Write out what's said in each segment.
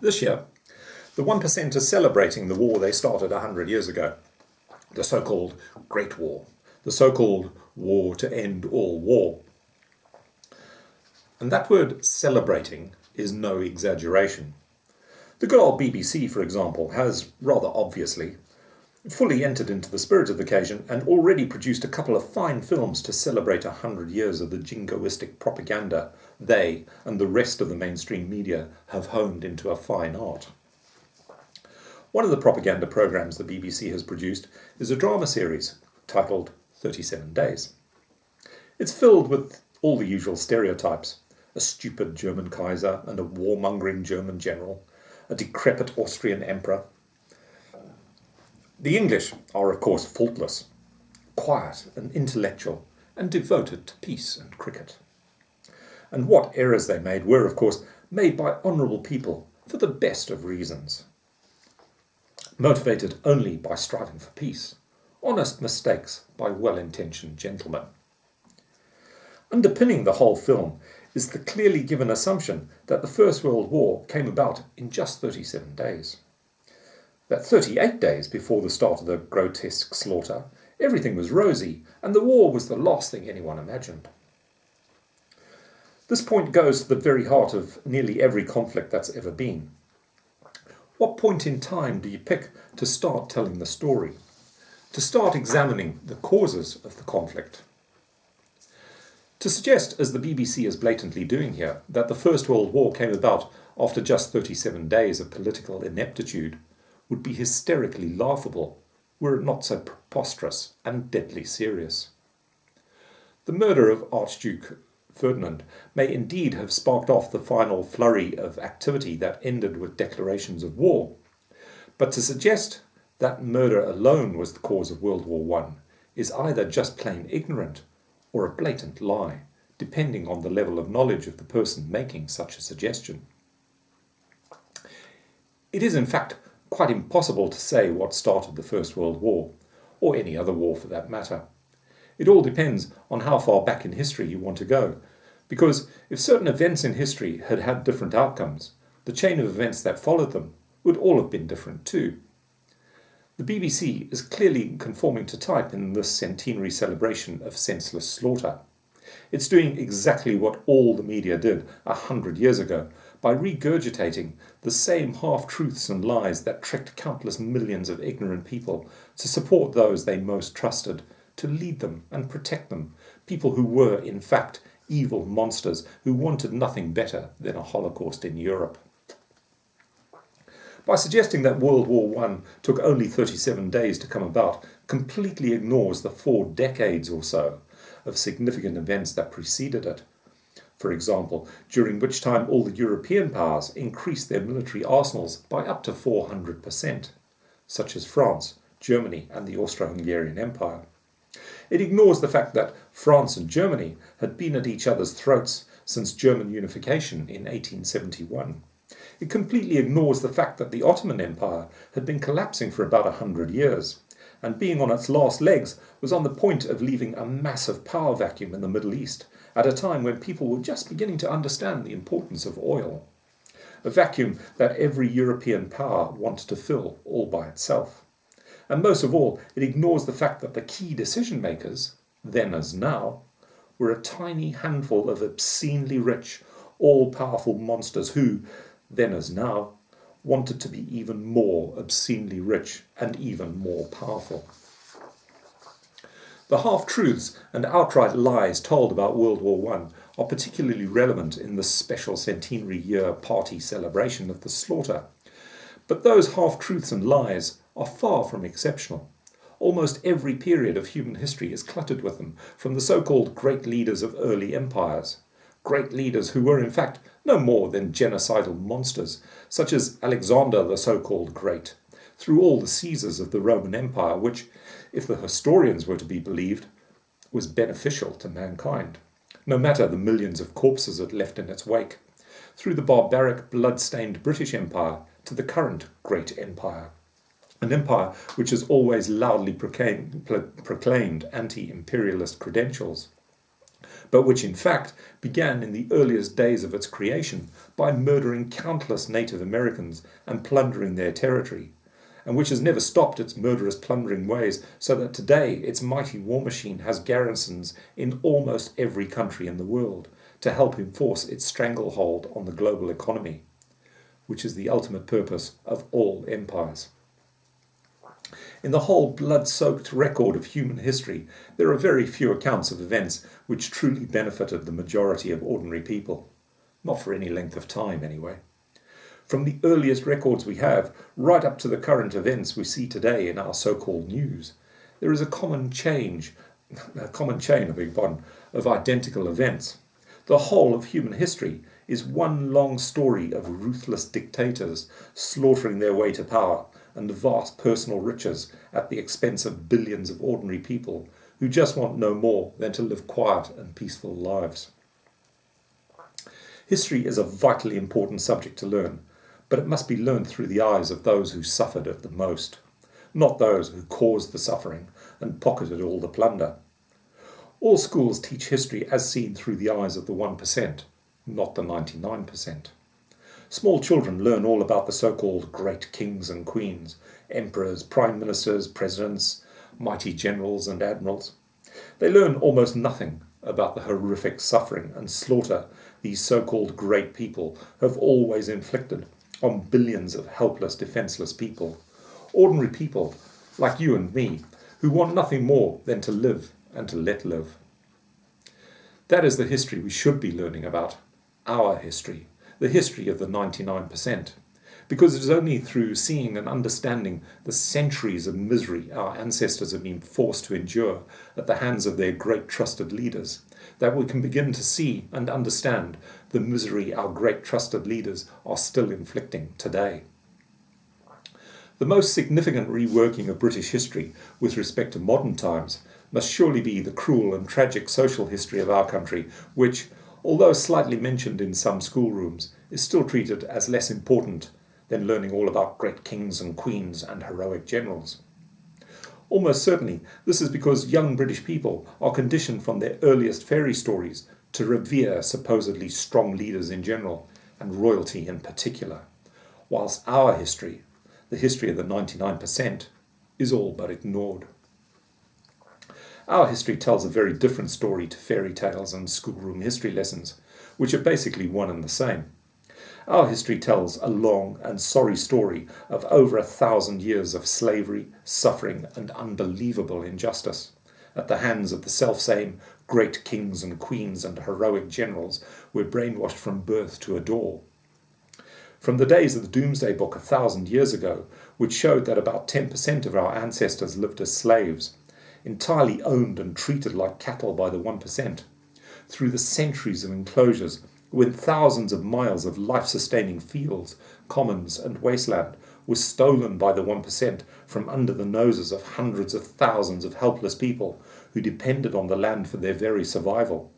This year, the 1% are celebrating the war they started 100 years ago, the so-called Great War, the so-called war to end all war. And that word celebrating is no exaggeration. The good old BBC, for example, has, rather obviously, fully entered into the spirit of the occasion and already produced a couple of fine films to celebrate 100 years of the jingoistic propaganda they and the rest of the mainstream media have honed into a fine art. One of the propaganda programmes the BBC has produced is a drama series titled 37 Days. It's filled with all the usual stereotypes: a stupid German Kaiser and a warmongering German general, a decrepit Austrian emperor. The English are, of course, faultless, quiet and intellectual, and devoted to peace and cricket. And what errors they made were, of course, made by honourable people for the best of reasons. Motivated only by striving for peace, honest mistakes by well-intentioned gentlemen. Underpinning the whole film is the clearly given assumption that the First World War came about in just 37 days. That 38 days before the start of the grotesque slaughter, everything was rosy, and the war was the last thing anyone imagined. This point goes to the very heart of nearly every conflict that's ever been. What point in time do you pick to start telling the story? To start examining the causes of the conflict? To suggest, as the BBC is blatantly doing here, that the First World War came about after just 37 days of political ineptitude would be hysterically laughable were it not so preposterous and deadly serious. The murder of Archduke Ferdinand may indeed have sparked off the final flurry of activity that ended with declarations of war, but to suggest that murder alone was the cause of World War I is either just plain ignorant or a blatant lie, depending on the level of knowledge of the person making such a suggestion. It is, in fact, quite impossible to say what started the First World War, or any other war for that matter. It all depends on how far back in history you want to go, because if certain events in history had had different outcomes, the chain of events that followed them would all have been different too. The BBC is clearly conforming to type in this centenary celebration of senseless slaughter. It's doing exactly what all the media did 100 years ago, by regurgitating the same half-truths and lies that tricked countless millions of ignorant people to support those they most trusted, to lead them and protect them, people who were, in fact, evil monsters who wanted nothing better than a Holocaust in Europe. By suggesting that World War I took only 37 days to come about, completely ignores the 4 decades or so of significant events that preceded it. For example, during which time all the European powers increased their military arsenals by up to 400%, such as France, Germany and the Austro-Hungarian Empire. It ignores the fact that France and Germany had been at each other's throats since German unification in 1871. It completely ignores the fact that the Ottoman Empire had been collapsing for about 100 years, and being on its last legs was on the point of leaving a massive power vacuum in the Middle East, at a time when people were just beginning to understand the importance of oil. A vacuum that every European power wanted to fill all by itself. And most of all, it ignores the fact that the key decision makers, then as now, were a tiny handful of obscenely rich, all-powerful monsters who, then as now, wanted to be even more obscenely rich and even more powerful. The half-truths and outright lies told about World War I are particularly relevant in the special centenary year party celebration of the slaughter. But those half-truths and lies are far from exceptional. Almost every period of human history is cluttered with them, from the so-called great leaders of early empires. Great leaders who were in fact no more than genocidal monsters, such as Alexander the so-called Great, through all the Caesars of the Roman Empire, which, if the historians were to be believed, was beneficial to mankind, no matter the millions of corpses it left in its wake, through the barbaric, blood-stained British Empire to the current Great Empire, an empire which has always loudly proclaimed anti-imperialist credentials. but which in fact began in the earliest days of its creation by murdering countless Native Americans and plundering their territory, and which has never stopped its murderous plundering ways, so that today its mighty war machine has garrisons in almost every country in the world to help enforce its stranglehold on the global economy, which is the ultimate purpose of all empires. In the whole blood-soaked record of human history, there are very few accounts of events which truly benefited the majority of ordinary people. Not for any length of time, anyway. From the earliest records we have, right up to the current events we see today in our so-called news, there is a common chain, of identical events. The whole of human history is one long story of ruthless dictators slaughtering their way to power and vast personal riches at the expense of billions of ordinary people who just want no more than to live quiet and peaceful lives. History is a vitally important subject to learn, but it must be learned through the eyes of those who suffered it the most, not those who caused the suffering and pocketed all the plunder. All schools teach history as seen through the eyes of the 1%, not the 99%. Small children learn all about the so-called great kings and queens, emperors, prime ministers, presidents, mighty generals and admirals. They learn almost nothing about the horrific suffering and slaughter these so-called great people have always inflicted on billions of helpless, defenseless people, ordinary people like you and me, who want nothing more than to live and to let live. That is the history we should be learning about, our history, the history of the 99%, because it is only through seeing and understanding the centuries of misery our ancestors have been forced to endure at the hands of their great trusted leaders that we can begin to see and understand the misery our great trusted leaders are still inflicting today. The most significant reworking of British history with respect to modern times must surely be the cruel and tragic social history of our country, which, although slightly mentioned in some schoolrooms, is still treated as less important than learning all about great kings and queens and heroic generals. Almost certainly, this is because young British people are conditioned from their earliest fairy stories to revere supposedly strong leaders in general, and royalty in particular, whilst our history, the history of the 99%, is all but ignored. Our history tells a very different story to fairy tales and schoolroom history lessons, which are basically one and the same. Our history tells a long and sorry story of over 1,000 years of slavery, suffering, and unbelievable injustice at the hands of the selfsame great kings and queens and heroic generals we're brainwashed from birth to adore. From the days of the Doomsday Book 1,000 years ago, which showed that about 10% of our ancestors lived as slaves, entirely owned and treated like cattle by the 1%, through the centuries of enclosures, when thousands of miles of life-sustaining fields, commons and wasteland was stolen by the 1% from under the noses of hundreds of thousands of helpless people who depended on the land for their very survival.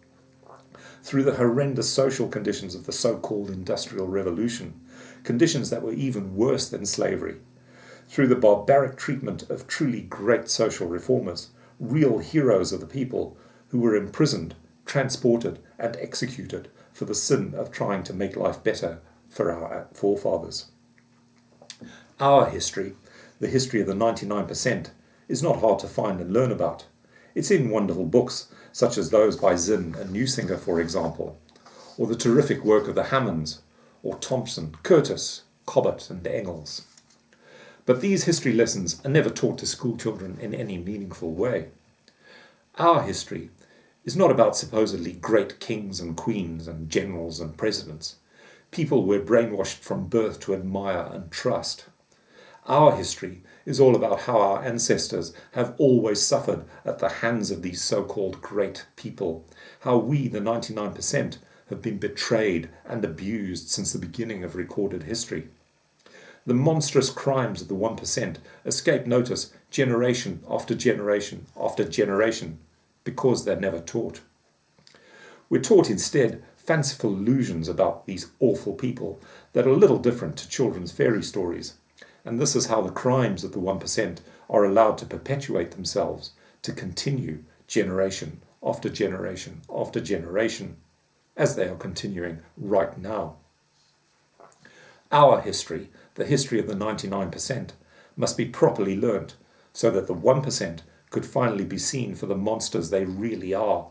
Through the horrendous social conditions of the so-called Industrial Revolution, conditions that were even worse than slavery. Through the barbaric treatment of truly great social reformers, real heroes of the people who were imprisoned, transported and executed for the sin of trying to make life better for our forefathers. Our history, the history of the 99%, is not hard to find and learn about. It's in wonderful books, such as those by Zinn and Newsinger, for example, or the terrific work of the Hammonds, or Thompson, Curtis, Cobbett and Engels. But these history lessons are never taught to school children in any meaningful way. Our history is not about supposedly great kings and queens and generals and presidents, people we're brainwashed from birth to admire and trust. Our history is all about how our ancestors have always suffered at the hands of these so-called great people, how we, the 99%, have been betrayed and abused since the beginning of recorded history. The monstrous crimes of the 1% escape notice generation after generation after generation because they're never taught. We're taught instead fanciful illusions about these awful people that are a little different to children's fairy stories, and this is how the crimes of the 1% are allowed to perpetuate themselves, to continue generation after generation after generation, as they are continuing right now. Our history, the history of the 99%, must be properly learnt so that the 1% could finally be seen for the monsters they really are,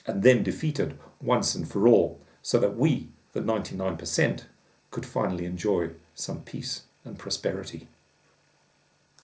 and then defeated once and for all, so that we, the 99%, could finally enjoy some peace and prosperity.